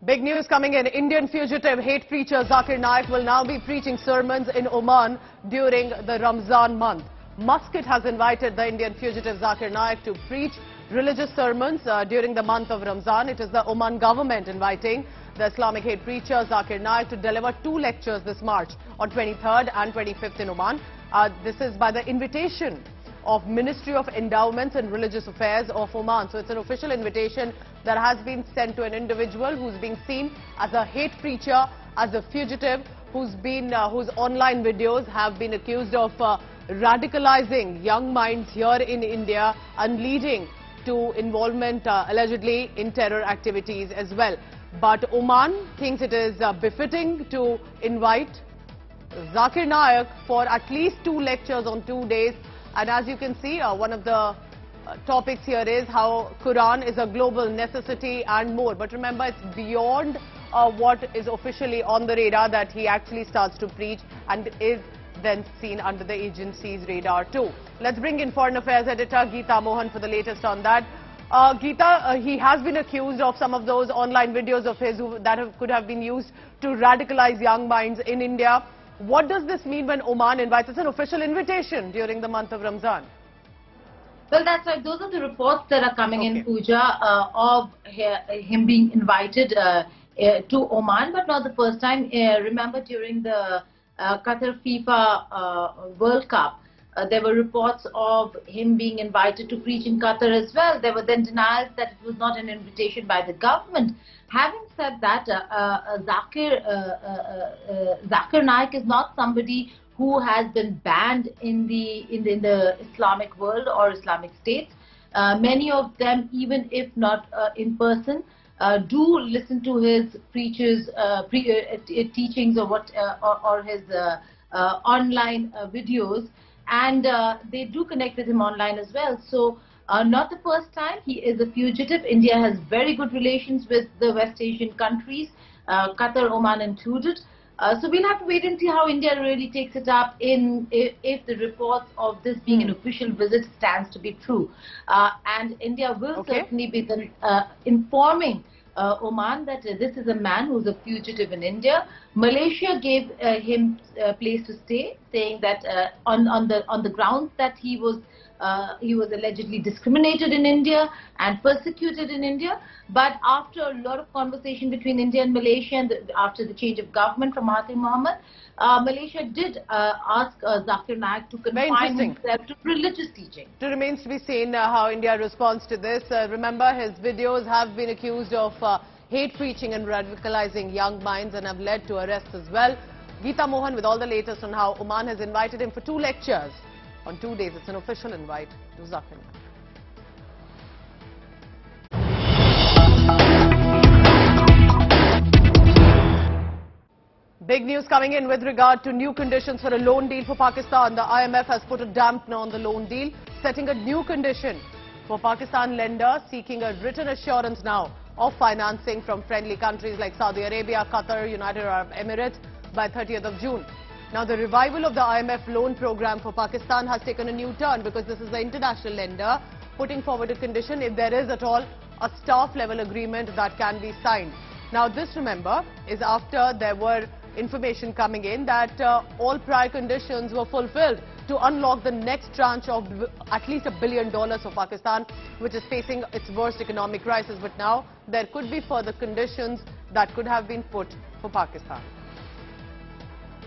Big news coming in. Indian fugitive hate preacher Zakir Naik will now be preaching sermons in Oman during the Ramzan month. Muscat has invited the Indian fugitive Zakir Naik to preach religious sermons during the month of Ramzan. It is the Oman government inviting the Islamic hate preacher Zakir Naik to deliver 2 lectures this March on 23rd and 25th in Oman. This is by the invitation of Ministry of Endowments and Religious Affairs of Oman. So it's an official invitation that has been sent to an individual who's being seen as a hate preacher, as a fugitive, whose online videos have been accused of radicalizing young minds here in India and leading to involvement allegedly in terror activities as well. But Oman thinks it is befitting to invite Zakir Naik for at least 2 lectures on 2 days. And as you can see, one of the topics here is how Quran is a global necessity and more. But remember, it's beyond what is officially on the radar that he actually starts to preach and is then seen under the agency's radar too. Let's bring in Foreign Affairs Editor Geeta Mohan for the latest on that. Geeta, he has been accused of some of those online videos of his that could have been used to radicalize young minds in India. What does this mean when Oman invites? It's an official invitation during the month of Ramzan. Well, that's right. Those are the reports that are coming in, Pooja, of him being invited to Oman, but not the first time. Remember, during the Qatar FIFA World Cup, there were reports of him being invited to preach in Qatar as well. There were then denials that it was not an invitation by the government. Having said that, Zakir Naik is not somebody who has been banned in the Islamic world or Islamic states. Many of them, even if not in person, do listen to his preachers' teachings or his online videos, and they do connect with him online as well. So not the first time. He is a fugitive. India has very good relations with the West Asian countries, Qatar, Oman included. So we'll have to wait and see how India really takes it up if the reports of this being an official visit stands to be true. And India will certainly be then, informing Oman that this is a man who's a fugitive in India. Malaysia gave him a place to stay, saying that on the grounds that he was allegedly discriminated in India and persecuted in India. But after a lot of conversation between India and Malaysia, and after the change of government from Mahathir Mohamad, Malaysia did ask Zakir Naik to confine himself to religious teaching. It remains to be seen how India responds to this. Remember, his videos have been accused of hate preaching and radicalizing young minds and have led to arrests as well. Geeta Mohan with all the latest on how Oman has invited him for 2 lectures on 2 days. It's an official invite to Zakir Naik. Big news coming in with regard to new conditions for a loan deal for Pakistan. The IMF has put a dampener on the loan deal, setting a new condition for Pakistan lenders seeking a written assurance now of financing from friendly countries like Saudi Arabia, Qatar, United Arab Emirates by 30th of June. Now, the revival of the IMF loan program for Pakistan has taken a new turn because this is the international lender putting forward a condition, if there is at all, a staff-level agreement that can be signed. Now, this, remember, is after there were information coming in that all prior conditions were fulfilled to unlock the next tranche of at least $1 billion for Pakistan, which is facing its worst economic crisis. But now there could be further conditions that could have been put for Pakistan.